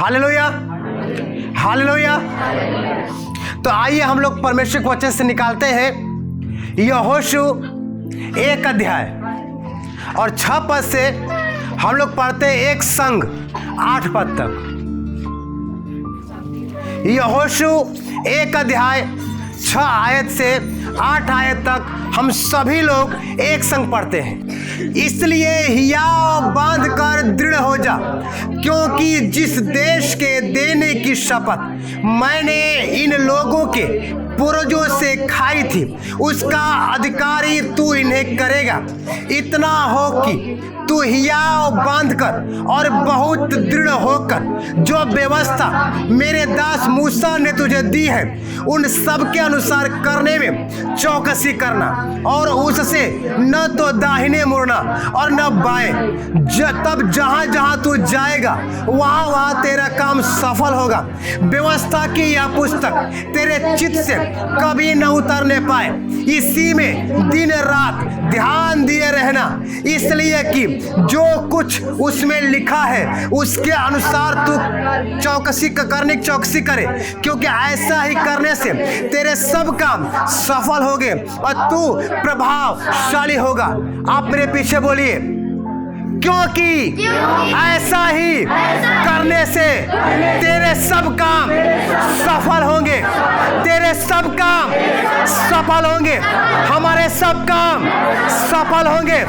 Hallelujah, hallelujah. तो आइए हम लोग परमेश्वर के वचन से निकालते हैं यहोशू 1 अध्याय और 6 पद से हम लोग पढ़ते हैं एक संग 8 पद तक। यहोशू 1 अध्याय 6 आयत से 8 आयत तक हम सभी लोग एक संग पढ़ते हैं। इसलिए हियाव बांध कर दृढ़ हो जा, क्योंकि जिस देश के देने की शपथ मैंने इन लोगों के पूर्वजों से खाई थी, उसका अधिकारी तू इन्हें करेगा। इतना हो कि तू हियाव बांधकर और बहुत दृढ़ होकर जो व्यवस्था मेरे दास मूसा ने तुझे दी है उन सब के अनुसार करने में चौकसी करना, और उससे न तो दाहिने मुड़ना और न बाएं। तब जहां जहां तू जाएगा वहां वहां तेरा काम सफल होगा। व्यवस्था की यह पुस्तक तेरे चित्त से कभी न उतरने पाए। इसी में दिन रात ध्यान दिए रहना, इसलिए कि जो कुछ उसमें लिखा है उसके अनुसार तू करने की चौकसी करे, क्योंकि ऐसा ही करने से तेरे सब काम सफल होंगे और तू प्रभावशाली होगा। आप मेरे पीछे बोलिए, क्योंकि ऐसा ही करने से तेरे सब काम सफल होंगे। तेरे सब काम सफल होंगे, हमारे सब काम सफल होंगे,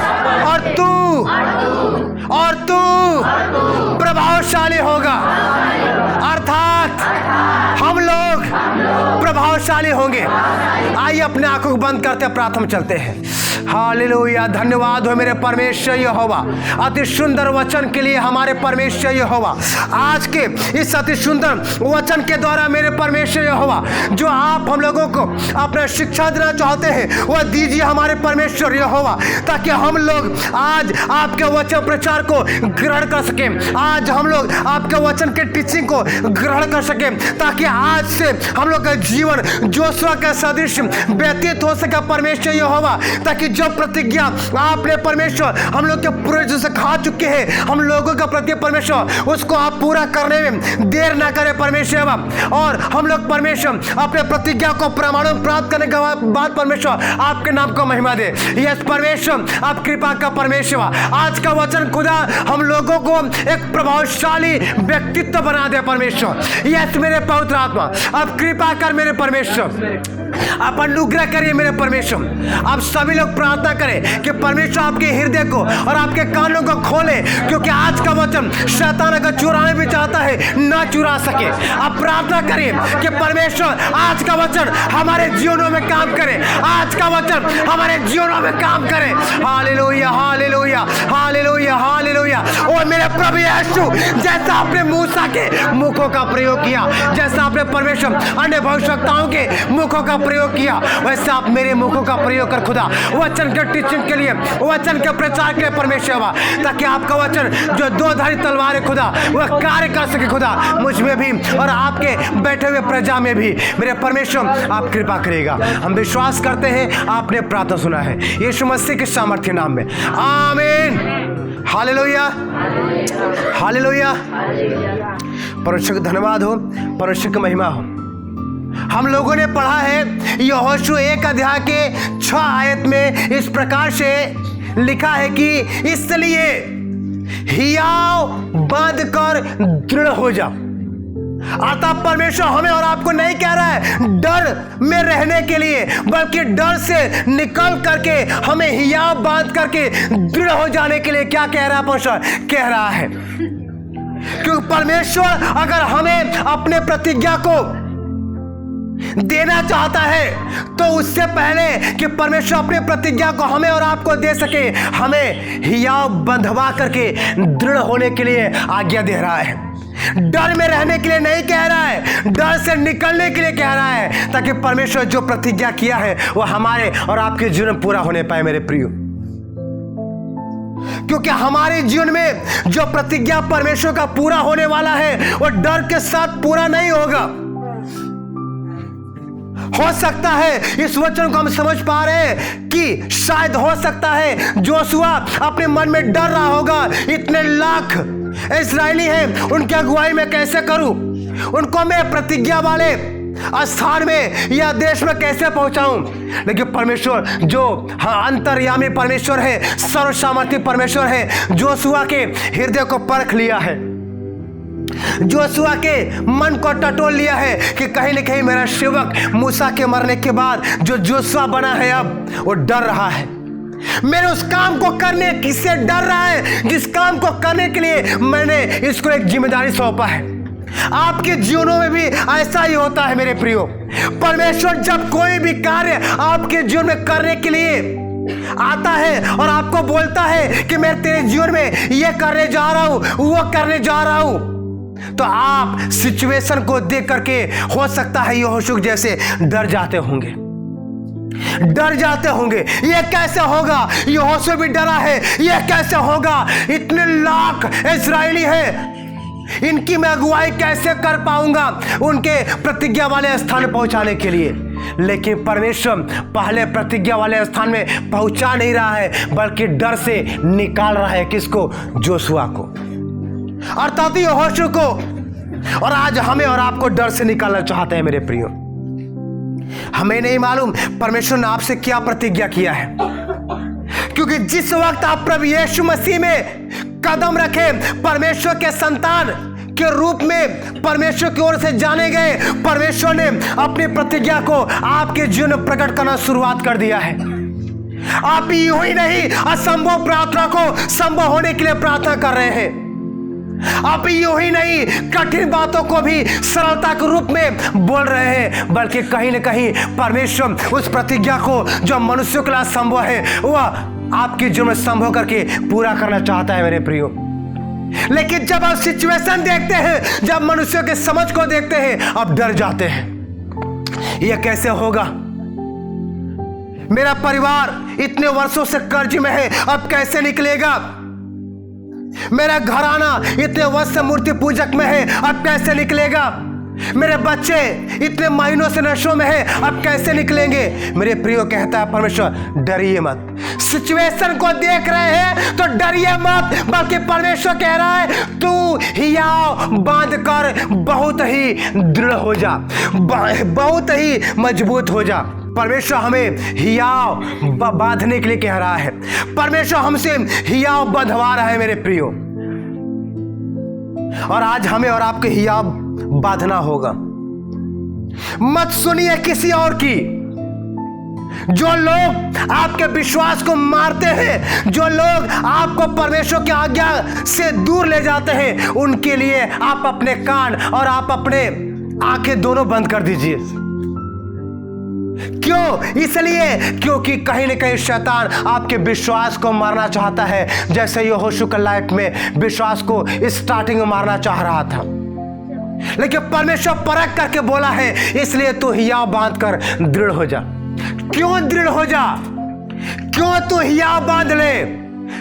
और तू प्रभावशाली होगा। अर्थात हम लोग प्रभावशाली होंगे। आइए अपने आंखों को बंद करते प्रार्थना चलते हैं। हालेलुया। धन्यवाद हो मेरे परमेश्वर यहोवा अति सुंदर वचन के लिए। हमारे परमेश्वर यहोवा आज के इस अति सुंदर वचन के द्वारा मेरे परमेश्वर यहोवा जो आप हम लोगों को अपना शिक्षा देना चाहते हैं वह दीजिए हमारे परमेश्वर यहोवा, ताकि हम लोग आज आपके वचन प्रचार को ग्रहण कर सकें। आज हम लोग आपके वचन के टीचिंग को ग्रहण कर सकें, ताकि आज से हम लोग का जीवन जोशुआ के सदृश व्यतीत हो सके परमेश्वर यहोवा। ताकि जो प्रतिज्ञा आपने परमेश्वर हम लोग के पूर्वजों से खा चुके हैं, हम लोगों का प्रति परमेश्वर उसको आप पूरा करने में देर ना करें परमेश्वर। और हम लोग परमेश्वर अपने प्रतिज्ञा को प्रमाणों प्राप्त करने के बाद परमेश्वर आपके नाम को महिमा दे। यस परमेश्वर, आप कृपा का परमेश्वर, आज का वचन खुदा हम लोगों को एक प्रभावशाली व्यक्तित्व बना दे परमेश्वर। यस मेरे पवित्र आत्मा, आप कृपा कर मेरे परमेश्वर, आप अनुग्रह करिए मेरे परमेश्वर। आप सभी लोग प्रार्थना करें कि परमेश्वर आपके हृदय को और आपके कानों को खोले, क्योंकि आज का वचन शैतान अगर चुराने भी चाहता है ना चुरा सके। आप प्रार्थना करिए कि परमेश्वर आज का वचन हमारे जीवनों में काम करे, आज का वचन हमारे जीवनों में काम करे। Hallelujah, hallelujah, hallelujah, hallelujah. और मेरे प्रभु यीशु, जैसा आपने मूसा के मुखों का प्रयोग किया, जैसा आपने परमेश्वर अन्य भविष्यवक्ताओं के मुखों का प्रयोग किया, वैसे आप मेरे मुखों का प्रयोग कर खुदा वचन के टीचिंग के लिए, वचन के प्रचार के लिए परमेश्वर, ताकि आपका वचन जो दो धारी तलवार है खुदा वह कार्य कर सके खुदा मुझ में भी और आपके बैठे हुए प्रजा में भी। मेरे परमेश्वर आप कृपा करेगा, हम विश्वास करते हैं आपने प्रार्थना सुना है यीशु मसीह के सामर्थ्य नाम में, आमीन। Hallelujah, hallelujah. परमेश्वर का धन्यवाद हो, परमेश्वर की महिमा हो। हम लोगों ने पढ़ा है यहोशू 1 अध्याय के 6 आयत में इस प्रकार से लिखा है कि इसलिए हियाव बांध कर दृढ़ हो जा। अतः परमेश्वर हमें और आपको नहीं कह रहा है डर में रहने के लिए, बल्कि डर से निकल करके हमें हियाव बांध करके दृढ़ हो जाने के लिए क्या कह रहा है परमेश्वर? कह रहा है क्योंकि परमेश्वर अगर हमें अपने प्रतिज्ञा को देना चाहता है तो उससे पहले कि परमेश्वर अपनी प्रतिज्ञा को हमें और आपको दे सके, हमें हियाव बंधवा करके दृढ़ होने के लिए आज्ञा दे रहा है। डर में रहने के लिए नहीं कह रहा है, डर से निकलने के लिए कह रहा है, ताकि परमेश्वर जो प्रतिज्ञा किया है वह हमारे और आपके जीवन में पूरा होने पाए मेरे प्रियो। क्योंकि हमारे जीवन में जो प्रतिज्ञा परमेश्वर का पूरा होने वाला है वह डर के साथ पूरा नहीं होगा। हो सकता है इस वचन को हम समझ पा रहे हैं कि शायद हो सकता है जोशुआ अपने मन में डर रहा होगा, इतने लाख इस्राएली हैं उनकी अगुवाई मैं कैसे करूं? उनको मैं प्रतिज्ञा वाले स्थान में या देश में कैसे पहुंचाऊं? लेकिन परमेश्वर जो अंतर्यामी परमेश्वर है, सर्वसामर्थी परमेश्वर है, जोशुआ के हृदय को परख लिया है, जोशुआ के मन को टटोल लिया है कि कहीं न कहीं मेरा सेवक मूसा के मरने के बाद जो जोशुआ बना है अब वो डर रहा है। मेरे उस काम को करने किससे डर रहा है जिस काम को करने के लिए मैंने इसको एक जिम्मेदारी सौंपा है। आपके जीवनों में भी ऐसा ही होता है मेरे प्रियो। परमेश्वर जब कोई भी कार्य आपके जीवन में करने के लिए आता है और आपको बोलता है कि मैं तेरे जीवन में ये करने जा रहा हूं, वो करने जा रहा हूं, तो आप सिचुएशन को देख करके हो सकता है यहोशू जैसे डर जाते होंगे, डर जाते होंगे। ये कैसे होगा? यहोशू भी डरा है, ये कैसे होगा? इतने लाख इस्राएली हैं, इनकी मैं अगुवाई कैसे कर पाऊंगा उनके प्रतिज्ञा वाले स्थान में पहुंचाने के लिए? लेकिन परमेश्वर पहले प्रतिज्ञा वाले स्थान में पहुंचा नहीं रहा है, बल्कि डर से निकाल रहा है किसको? जोशुआ को, अर्थात यहोशू को। और आज हमें और आपको डर से निकालना चाहते हैं मेरे प्रियो। हमें नहीं मालूम परमेश्वर ने आपसे क्या प्रतिज्ञा किया है, क्योंकि जिस वक्त आप प्रभु यीशु मसीह में कदम रखे, परमेश्वर के संतान के रूप में परमेश्वर की ओर से जाने गए, परमेश्वर ने अपनी प्रतिज्ञा को आपके जीवन में प्रकट करना शुरुआत कर दिया है। आप यूं ही नहीं असंभव प्रार्थना को संभव होने के लिए प्रार्थना कर रहे हैं। आप यूं ही नहीं कठिन बातों को भी सरलता के रूप में बोल रहे हैं, बल्कि कहीं न कहीं परमेश्वर उस प्रतिज्ञा को जो मनुष्यों के लिए संभव है वह आपके जीवन में संभव करके पूरा करना चाहता है मेरे प्रियो। लेकिन जब आप सिचुएशन देखते हैं, जब मनुष्यों के समझ को देखते हैं, आप डर जाते हैं। यह कैसे होगा? मेरा परिवार इतने वर्षों से कर्ज में है, अब कैसे निकलेगा? मेरा घराना इतने वर्ष से मूर्ति पूजक में है, अब कैसे निकलेगा? मेरे बच्चे इतने महीनों से नशों में है, अब कैसे निकलेंगे? मेरे प्रियो, कहता है परमेश्वर, डरिए मत। सिचुएशन को देख रहे हैं तो डरिए मत, बल्कि परमेश्वर कह रहा है तू हियाव बांध कर बहुत ही दृढ़ हो जा, बहुत ही मजबूत हो जा। परमेश्वर हमें हियाव बांधने के लिए कह रहा है। परमेश्वर हमसे हियाव बंधवा रहा है मेरे प्रियो। और आज हमें और आपके हियाव बांधना होगा। मत सुनिए किसी और की। जो लोग आपके विश्वास को मारते हैं, जो लोग आपको परमेश्वर की आज्ञा से दूर ले जाते हैं, उनके लिए आप अपने कान और आप अपने आंखें दोनों बंद कर दीजिए। क्यों? इसलिए क्योंकि कहीं न कहीं शैतान आपके विश्वास को मारना चाहता है, जैसे यहोशू की लाइफ में विश्वास को स्टार्टिंग में मारना चाह रहा था। लेकिन परमेश्वर परख करके बोला है, इसलिए तू हियाव बांध कर दृढ़ हो जा। क्यों दृढ़ हो जा? क्यों तू हियाव बांध ले?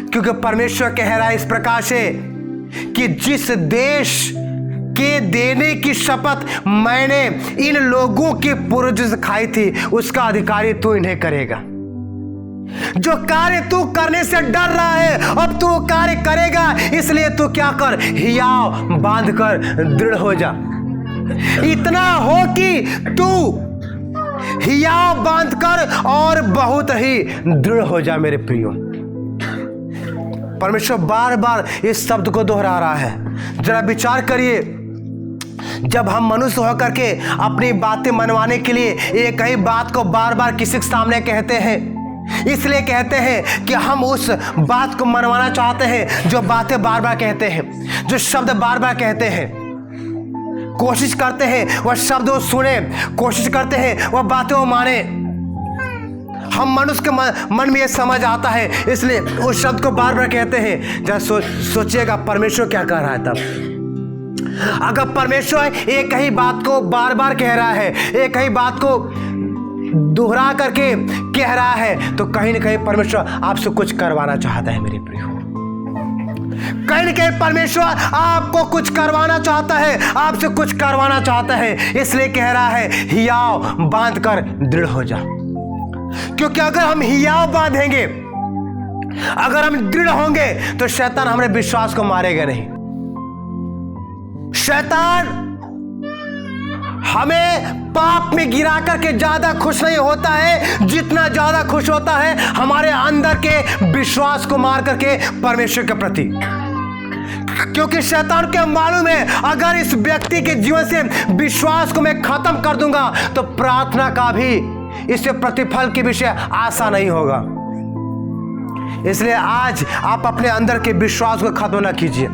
क्योंकि परमेश्वर कह रहा है इस प्रकार से कि जिस देश के देने की शपथ मैंने इन लोगों के पूर्वजों से खाई थी, उसका अधिकारी तू इन्हें करेगा। जो कार्य तू करने से डर रहा है, अब तू कार्य करेगा। इसलिए तू क्या कर? हियाव बांध कर दृढ़ हो जा। इतना हो कि तू हियाव बांध कर और बहुत ही दृढ़ हो जा मेरे प्रियो। परमेश्वर बार बार इस शब्द को दोहरा रहा है। जरा विचार करिए, जब हम मनुष्य होकर के अपनी बातें मनवाने के लिए एक ही बात को बार बार किसी के सामने कहते हैं, इसलिए कहते हैं कि हम उस बात को मनवाना चाहते हैं जो बातें बार बार कहते हैं, जो शब्द बार बार कहते हैं। कोशिश करते हैं वह शब्द वो सुने, कोशिश करते हैं वह बातें वो माने। हम मनुष्य के मन में ये समझ आता है, इसलिए उस शब्द को बार बार कहते हैं। जरा सोचिएगा परमेश्वर क्या कह रहा है तब। अगर परमेश्वर एक ही बात को बार बार कह रहा है, एक ही बात को दोहरा करके कह रहा है, तो कहीं न कहीं परमेश्वर आपसे कुछ करवाना चाहता है मेरे प्रियो। कहीं न कहीं परमेश्वर आपको कुछ करवाना चाहता है, आपसे कुछ करवाना चाहता है। इसलिए कह रहा है हियाव बांध कर दृढ़ हो जा। क्योंकि अगर हम हियाव बांधेंगे, अगर हम दृढ़ होंगे, तो शैतान हमारे विश्वास को मारेगा नहीं। शैतान हमें पाप में गिरा करके ज्यादा खुश नहीं होता है, जितना ज्यादा खुश होता है हमारे अंदर के विश्वास को मार करके परमेश्वर के प्रति। क्योंकि शैतान को मालूम है अगर इस व्यक्ति के जीवन से विश्वास को मैं खत्म कर दूंगा तो प्रार्थना का भी इससे प्रतिफल के विषय आशा नहीं होगा। इसलिए आज आप अपने अंदर के विश्वास को खत्म ना कीजिए।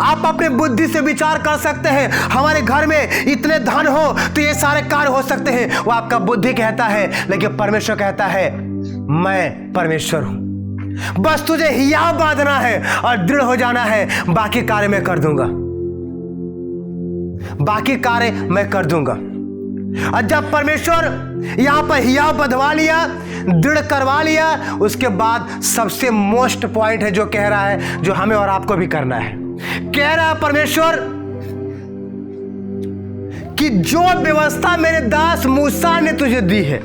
आप अपने बुद्धि से विचार कर सकते हैं हमारे घर में इतने धन हो तो ये सारे कार्य हो सकते हैं, वो आपका बुद्धि कहता है, लेकिन परमेश्वर कहता है मैं परमेश्वर हूं, बस तुझे हियाव बांधना है और दृढ़ हो जाना है, बाकी कार्य मैं कर दूंगा, बाकी कार्य मैं कर दूंगा। और जब परमेश्वर यहां पर हियाव बंधवा लिया, दृढ़ करवा लिया, उसके बाद सबसे मोस्ट पॉइंट है जो कह रहा है, जो हमें और आपको भी करना है। कह रहा है परमेश्वर कि जो व्यवस्था मेरे दास मूसा ने तुझे दी है,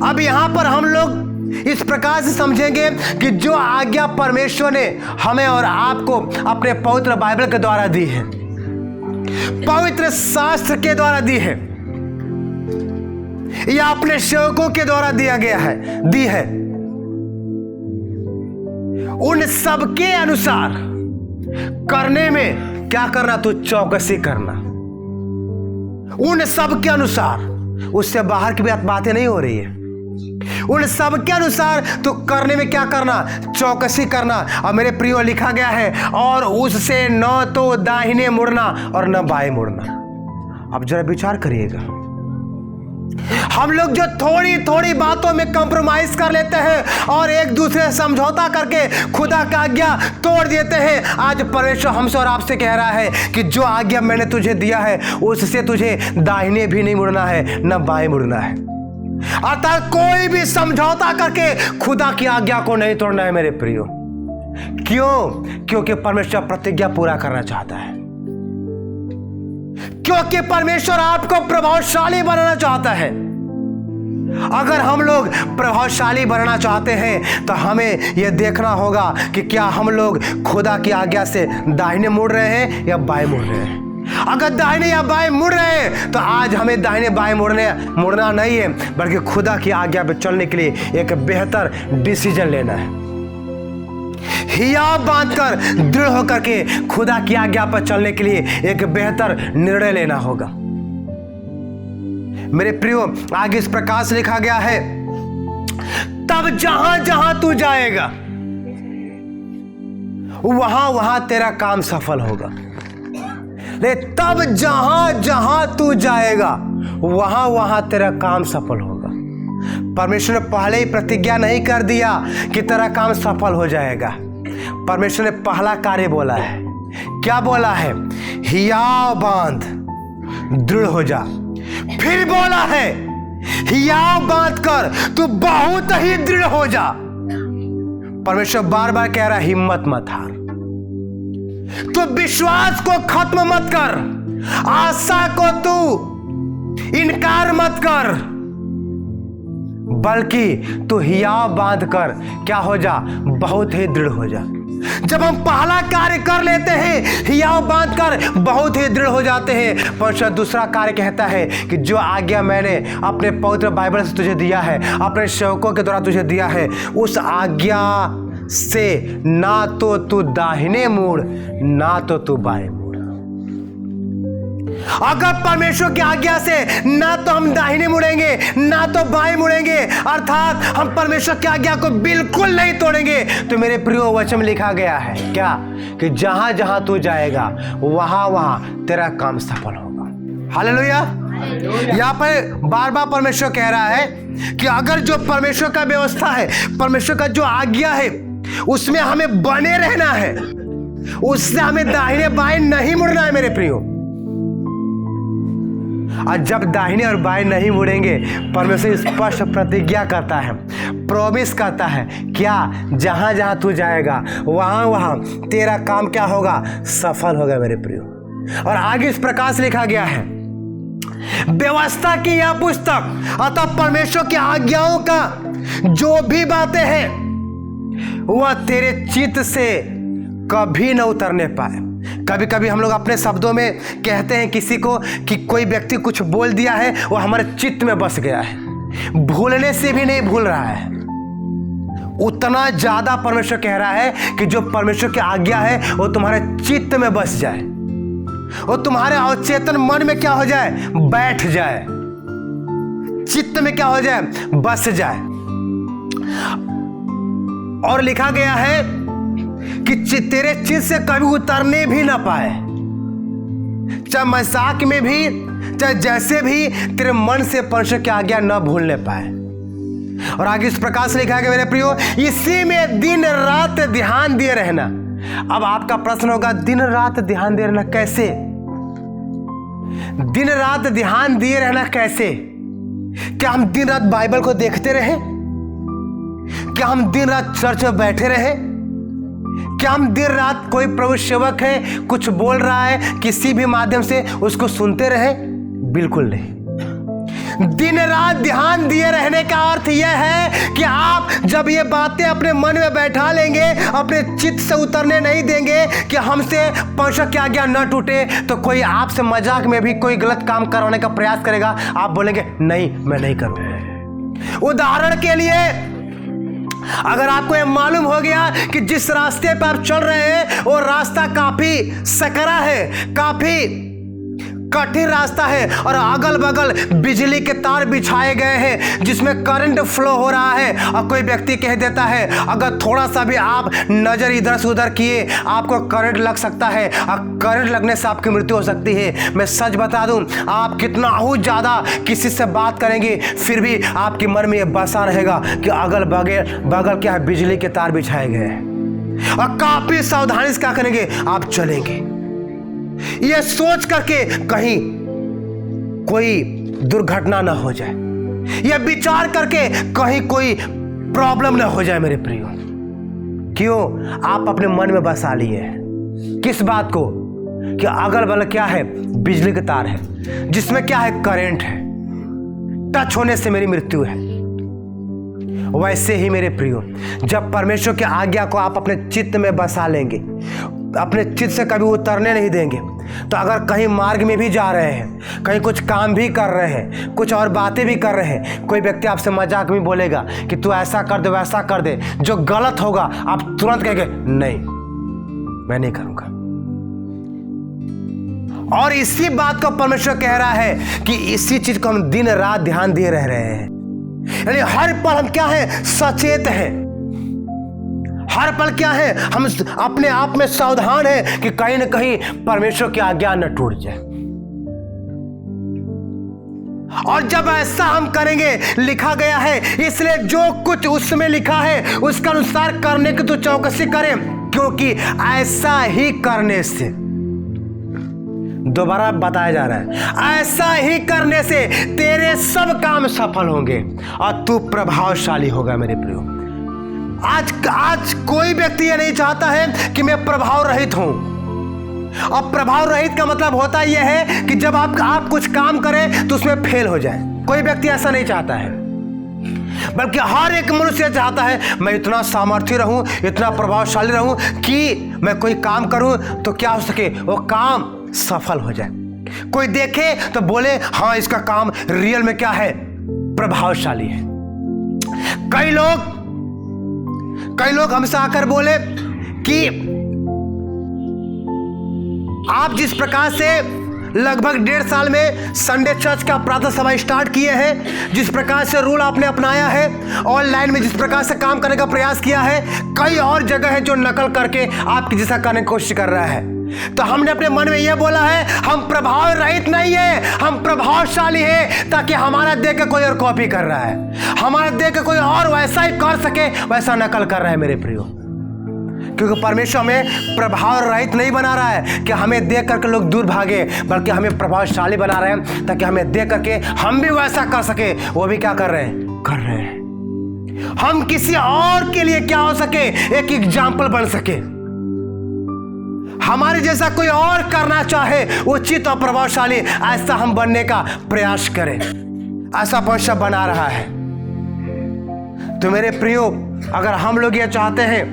अब यहां पर हम लोग इस प्रकार से समझेंगे कि जो आज्ञा परमेश्वर ने हमें और आपको अपने पवित्र बाइबल के द्वारा दी है, पवित्र शास्त्र के द्वारा दी है, या अपने सेवकों के द्वारा दिया गया है, दी है, उन सबके अनुसार करने में क्या करना, तो चौकसी करना। उन सब के अनुसार, उससे बाहर की बातें नहीं हो रही है, उन सब के अनुसार तो करने में क्या करना, चौकसी करना। और मेरे प्रियो लिखा गया है और उससे न तो दाहिने मुड़ना और न बाएं मुड़ना। अब जरा विचार करिएगा, हम लोग जो थोड़ी थोड़ी बातों में कंप्रोमाइज कर लेते हैं और एक दूसरे से समझौता करके खुदा का आज्ञा तोड़ देते हैं, आज परमेश्वर हमसे और आपसे कह रहा है कि जो आज्ञा मैंने तुझे दिया है उससे तुझे दाहिने भी नहीं मुड़ना है न बाएं मुड़ना है। अर्थात कोई भी समझौता करके खुदा की आज्ञा को नहीं तोड़ना है मेरे प्रियो। क्यों? क्योंकि परमेश्वर प्रतिज्ञा पूरा करना चाहता है, क्योंकि परमेश्वर आपको प्रभावशाली बनाना चाहता है। अगर हम लोग प्रभावशाली बनना चाहते हैं तो हमें यह देखना होगा कि क्या हम लोग खुदा की आज्ञा से दाहिने मुड़ रहे हैं या बाएं मुड़ रहे हैं। अगर दाहिने या बाएं मुड़ रहे हैं तो आज हमें दाहिने बाएं मुड़ना नहीं है, बल्कि खुदा की आज्ञा पर चलने के लिए एक बेहतर डिसीजन लेना है। हियाव बांधकर दृढ़ होकर के खुदा की आज्ञा पर चलने के लिए एक बेहतर निर्णय लेना होगा। मेरे प्रियो, आगे इस प्रकार से लिखा गया है, तब जहां जहां तू जाएगा वहां वहां तेरा काम सफल होगा। तब जहां जहां तू जाएगा वहां वहां तेरा काम सफल होगा। परमेश्वर ने पहले ही प्रतिज्ञा नहीं कर दिया कि तेरा काम सफल हो जाएगा। परमेश्वर ने पहला कार्य बोला है, क्या बोला है? हियाव बांध, दृढ़ हो जा। फिर बोला है हियाव बांध कर तू बहुत ही दृढ़ हो जा। परमेश्वर बार बार कह रहा है हिम्मत मत हार, तो विश्वास को खत्म मत कर, आशा को तू इनकार मत कर, बल्कि तू हियाव बांध कर क्या हो जा, बहुत ही दृढ़ हो जा। जब हम पहला कार्य कर लेते हैं, हियाव बांध कर बहुत ही दृढ़ हो जाते हैं, परमेश्वर दूसरा कार्य कहता है कि जो आज्ञा मैंने अपने पवित्र बाइबल से तुझे दिया है, अपने सेवकों के द्वारा तुझे दिया है, उस आज्ञा से ना तो तू दाहिने मुड़ ना तो तू बाएं मुड़। अगर परमेश्वर की आज्ञा से ना तो हम दाहिने मुड़ेंगे ना तो बाएं मुड़ेंगे, अर्थात हम परमेश्वर की आज्ञा को बिल्कुल नहीं तोड़ेंगे, तो मेरे प्रियो वचन में लिखा गया है क्या, कि जहां जहां तू जाएगा वहां वहां तेरा काम सफल होगा। हालेलुया। यहाँ पर बार बार परमेश्वर कह रहा है कि अगर जो परमेश्वर का व्यवस्था है, परमेश्वर का जो आज्ञा है, उसमें हमें बने रहना है, उससे हमें दाहिने बाएं नहीं मुड़ना है मेरे प्रियो। और जब दाहिने और बाएं नहीं मुड़ेंगे, परमेश्वर स्पष्ट प्रतिज्ञा करता है, प्रॉमिस करता है, क्या, जहां जहां तू जाएगा वहां वहां तेरा काम क्या होगा, सफल होगा मेरे प्रियो। और आगे इस प्रकार से लिखा गया है, व्यवस्था की यह पुस्तक अतः परमेश्वर की आज्ञाओं का जो भी बातें हैं वह तेरे चित्त से कभी न उतरने पाए। कभी कभी हम लोग अपने शब्दों में कहते हैं किसी को कि कोई व्यक्ति कुछ बोल दिया है, वो हमारे चित्त में बस गया है, भूलने से भी नहीं भूल रहा है। उतना ज्यादा परमेश्वर कह रहा है कि जो परमेश्वर की आज्ञा है वो तुम्हारे चित्त में बस जाए, वो तुम्हारे अवचेतन मन में क्या हो जाए, बैठ जाए, चित्त में क्या हो जाए, बस जाए। और लिखा गया है कि तेरे चित्त से कभी उतरने भी ना पाए, चाहे मजाक में भी, चाहे जैसे भी, तेरे मन से परमेश्वर की आज्ञा न भूलने पाए। और आगे इस प्रकार से लिखा गया मेरे प्रियो, इसी में दिन रात ध्यान दिए रहना। अब आपका प्रश्न होगा, दिन रात ध्यान दिए रहना कैसे? दिन रात ध्यान दिए रहना कैसे? क्या हम दिन रात बाइबल को देखते रहे? क्या हम दिन रात चर्च में बैठे रहे? क्या हम दिन रात कोई प्रभु सेवक है कुछ बोल रहा है किसी भी माध्यम से उसको सुनते रहे? बिल्कुल नहीं। दिन रात ध्यान दिए रहने का अर्थ यह है कि आप जब ये बातें अपने मन में बैठा लेंगे, अपने चित्त से उतरने नहीं देंगे कि हमसे परमेश्वर की आज्ञा न टूटे, तो कोई आपसे मजाक में भी कोई गलत काम करवाने का प्रयास करेगा, आप बोलेंगे नहीं मैं नहीं करूंगा। उदाहरण के लिए, अगर आपको यह मालूम हो गया कि जिस रास्ते पर आप चल रहे हैं वो रास्ता काफी सकरा है, काफी कठिन रास्ता है और अगल बगल बिजली के तार बिछाए गए हैं जिसमें करंट फ्लो हो रहा है, और कोई व्यक्ति कह देता है अगर थोड़ा सा भी आप नजर इधर से उधर किए आपको करंट लग सकता है, और करंट लगने से आपकी मृत्यु हो सकती है। मैं सच बता दूं, आप कितना ही ज्यादा किसी से बात करेंगे फिर भी आपके मन में यह बसा रहेगा कि अगल बगल क्या है, बिजली के तार बिछाए गए हैं। और काफी सावधानी से क्या करेंगे, आप चलेंगे, यह सोच करके कहीं कोई दुर्घटना ना हो जाए, यह विचार करके कहीं कोई प्रॉब्लम ना हो जाए। मेरे प्रियो, क्यों? आप अपने मन में बसा लिए हैं किस बात को, कि अगल बगल क्या है, बिजली के तार है जिसमें क्या है, करंट है, टच होने से मेरी मृत्यु है। वैसे ही मेरे प्रियो, जब परमेश्वर की आज्ञा को आप अपने चित्त में बसा लेंगे, अपने चित्त से कभी उतरने नहीं देंगे, तो अगर कहीं मार्ग में भी जा रहे हैं, कहीं कुछ काम भी कर रहे हैं, कुछ और बातें भी कर रहे हैं, कोई व्यक्ति आपसे मजाक में बोलेगा कि तू ऐसा कर दे वैसा कर दे, जो गलत होगा आप तुरंत कहेंगे नहीं मैं नहीं करूंगा। और इसी बात को परमेश्वर कह रहा है कि इसी चीज को हम दिन रात ध्यान दिए रह रहे हैं, यानी हर पल हम क्या है, सचेत हैं। हर पल क्या है, हम अपने आप में सावधान हैं कि कहीं न कहीं परमेश्वर की आज्ञा न टूट जाए। और जब ऐसा हम करेंगे, लिखा गया है, इसलिए जो कुछ उसमें लिखा है उसके अनुसार करने की तो चौकसी करें, क्योंकि ऐसा ही करने से, दोबारा बताया जा रहा है, ऐसा ही करने से तेरे सब काम सफल होंगे और तू प्रभावशाली होगा। मेरे प्रियो, आज कोई व्यक्ति ये नहीं चाहता है कि मैं प्रभाव रहित हूं। अब प्रभाव रहित का मतलब होता यह है कि जब आप कुछ काम करें तो उसमें फेल हो जाए। कोई व्यक्ति ऐसा नहीं चाहता है, बल्कि हर एक मनुष्य चाहता है मैं इतना सामर्थ्य रहूं, इतना प्रभावशाली रहूं कि मैं कोई काम करूं तो क्या हो सके, वो काम सफल हो जाए, कोई देखे तो बोले हाँ इसका काम रियल में क्या है, प्रभावशाली है। कई लोग हमसे आकर बोले कि आप जिस प्रकार से लगभग 1.5 साल में संडे चर्च का प्रार्थना सभा स्टार्ट किए हैं, जिस प्रकार से रूल आपने अपनाया है, ऑनलाइन में जिस प्रकार से काम करने का प्रयास किया है, कई और जगह है जो नकल करके आपकी जैसा करने की कोशिश कर रहा है। तो हमने अपने मन में यह बोला है हम प्रभाव रहित नहीं है, हम प्रभावशाली है, ताकि हमारा देख के कोई और कॉपी कर रहा है, हमारा देख के कोई और वैसा ही कर सके, वैसा नकल कर रहा है। मेरे प्रियो, क्योंकि परमेश्वर हमें प्रभाव रहित नहीं बना रहा है कि हमें देख करके लोग दूर भागे, बल्कि हमें प्रभावशाली बना रहे हैं ताकि हमें देख करके हम भी वैसा कर सके। वो भी क्या कर रहे हैं, हम किसी और के लिए क्या हो सके, एक एग्जाम्पल बन सके। हमारे जैसा कोई और करना चाहे उचित और प्रभावशाली, ऐसा हम बनने का प्रयास करें, ऐसा परमेश्वर बना रहा है। तो मेरे प्रियो, अगर हम लोग ये चाहते हैं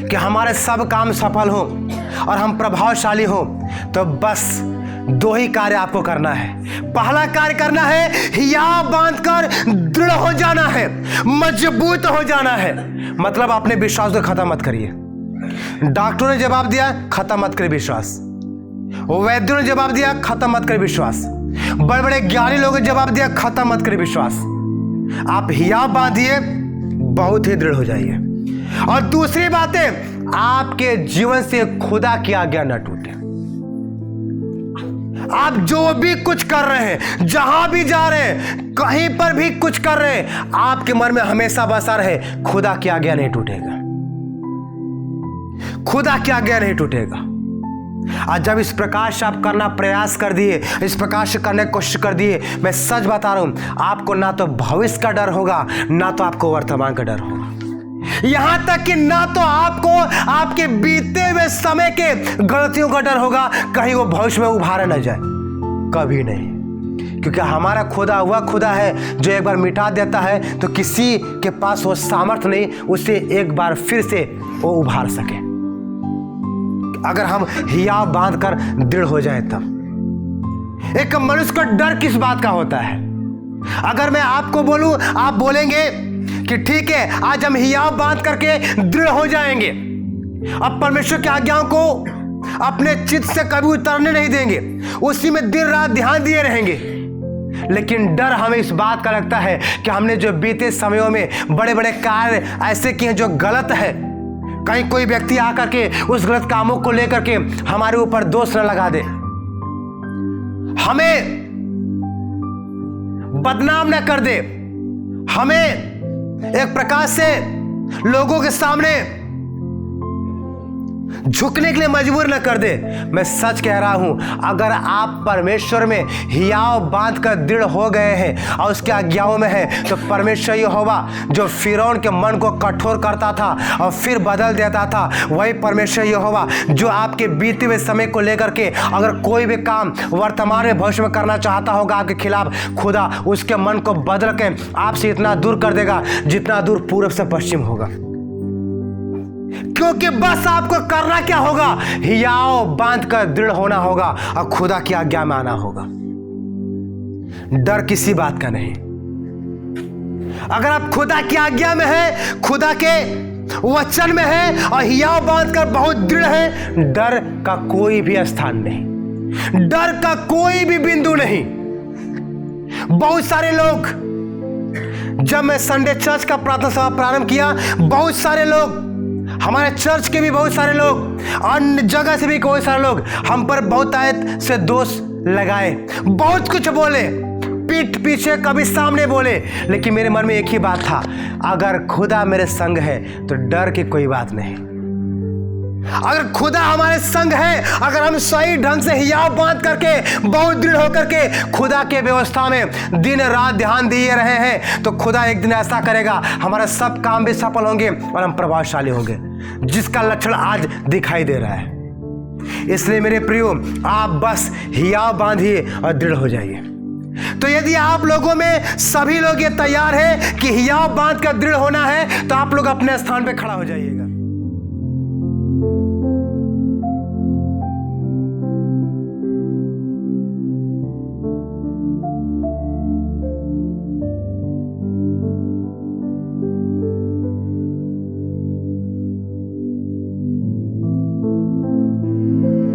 कि हमारे सब काम सफल हो और हम प्रभावशाली हो, तो बस दो ही कार्य आपको करना है। पहला कार्य करना है, हियाव बांधकर दृढ़ हो जाना है, मजबूत हो जाना है। मतलब अपने विश्वास को खत्म मत करिए। डॉक्टरों ने जवाब दिया, खत्म मत करिए विश्वास। वैद्यों ने जवाब दिया, खत्म मत करिए विश्वास। बड़े बड़े ज्ञानी लोगों ने जवाब दिया, खत्म मत करिए विश्वास। आप हियाव बांधिए, बहुत ही दृढ़ हो जाइए। और दूसरी बात है, आपके जीवन से खुदा की आज्ञा न टूटे। आप जो भी कुछ कर रहे हैं, जहां भी जा रहे हैं, कहीं पर भी कुछ कर रहे हैं, आपके मन में हमेशा बसा रहे, खुदा की आज्ञा नहीं टूटेगा, खुदा की आज्ञा नहीं टूटेगा। और जब इस प्रकार से आप करना प्रयास कर दिए, इस प्रकार से करने की कोशिश कर दिए, मैं सच बता रहा हूं, आपको ना तो भविष्य का डर होगा, ना तो आपको वर्तमान का डर होगा। यहां तक कि ना तो आपको आपके बीते हुए समय के गलतियों का डर होगा, कहीं वो भविष्य में उभारे न जाए, कभी नहीं। क्योंकि हमारा खुदा वह खुदा है जो एक बार मिटा देता है तो किसी के पास वो सामर्थ्य नहीं उसे एक बार फिर से वो उभार सके, अगर हम हियाव बांधकर दृढ़ हो जाए तब। एक मनुष्य का डर किस बात का होता है? अगर मैं आपको बोलूं, आप बोलेंगे कि ठीक है, आज हम हियाव बांध करके दृढ़ हो जाएंगे, अब परमेश्वर की आज्ञाओं को अपने चित्त से कभी उतरने नहीं देंगे, उसी में दिन रात ध्यान दिए रहेंगे। लेकिन डर हमें इस बात का लगता है कि हमने जो बीते समयों में बड़े बड़े कार्य ऐसे किए जो गलत है, कहीं कोई व्यक्ति आकर के उस गलत कामों को लेकर के हमारे ऊपर दोष न लगा दे, हमें बदनाम न कर दे, हमें एक प्रकार से लोगों के सामने झुकने के लिए मजबूर न कर दे। मैं सच कह रहा हूं, अगर आप परमेश्वर में हियाव बांध कर दृढ़ हो गए हैं और उसके आज्ञाओं में है, तो परमेश्वर यहोवा जो फिरौन के मन को कठोर करता था और फिर बदल देता था, वही परमेश्वर यहोवा जो आपके बीते हुए समय को लेकर के अगर कोई भी काम वर्तमान में भविष्य में करना चाहता होगा आपके खिलाफ, खुदा उसके मन को बदल के आपसे इतना दूर कर देगा जितना दूर पूर्व से पश्चिम होगा। क्योंकि बस आपको करना क्या होगा? हियाव बांध कर दृढ़ होना होगा और खुदा की आज्ञा में आना होगा। डर किसी बात का नहीं। अगर आप खुदा की आज्ञा में है, खुदा के वचन में है और हियाव बांध कर बहुत दृढ़ है, डर का कोई भी स्थान नहीं, डर का कोई भी बिंदु नहीं। बहुत सारे लोग, जब मैं संडे चर्च का प्रार्थना सभा प्रारंभ किया, बहुत सारे लोग, हमारे चर्च के भी बहुत सारे लोग, अन्य जगह से भी बहुत सारे लोग हम पर बहुत आयत से दोष लगाए, बहुत कुछ बोले, पीठ पीछे कभी सामने बोले, लेकिन मेरे मन में एक ही बात था, अगर खुदा मेरे संग है तो डर की कोई बात नहीं। अगर खुदा हमारे संग है, अगर हम सही ढंग से हियाव बांध करके बहुत दृढ़ होकर के खुदा के व्यवस्था में दिन रात ध्यान दिए रहे हैं, तो खुदा एक दिन ऐसा करेगा, हमारा सब काम भी सफल होंगे और हम प्रभावशाली होंगे, जिसका लक्षण आज दिखाई दे रहा है। इसलिए मेरे प्रियो, आप बस हियाव बांधिए और दृढ़ हो जाइए। तो यदि आप लोगों में सभी लोग ये तैयार है कि हियाव बांध कर दृढ़ होना है, तो आप लोग अपने स्थान पे खड़ा हो जाइएगा।